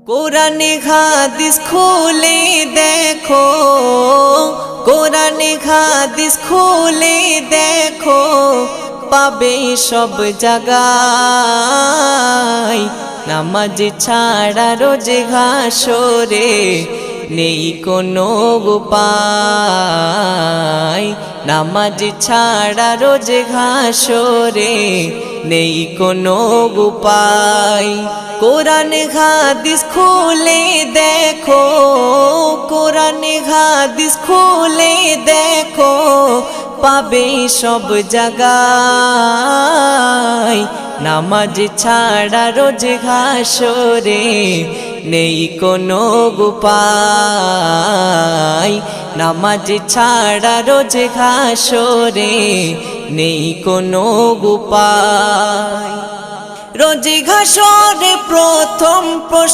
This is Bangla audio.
কোরআনে হাদিস খুলে দেখো, কোরআনে হাদিস খুলে দেখো, পাবে সব জায়গায়। নামাজ ছাড়া রোজে হাসরে নেই কোনো উপায়। নামাজ ছাড়া রোজে হাসরে নেই কোনো উপায়। কোরআন হাদিস খুলে দেখো, কোরআন হাদিস খুলে দেখো, পাবে সব জায়গায়। নামাজ ছাড়া রোজ হাসরে নেই কোনো উপায়। নামাজ ছাড়া রোজ হাসরে নেই কোনো উপায়। রোজ হাসরে প্রথম প্রশ্ন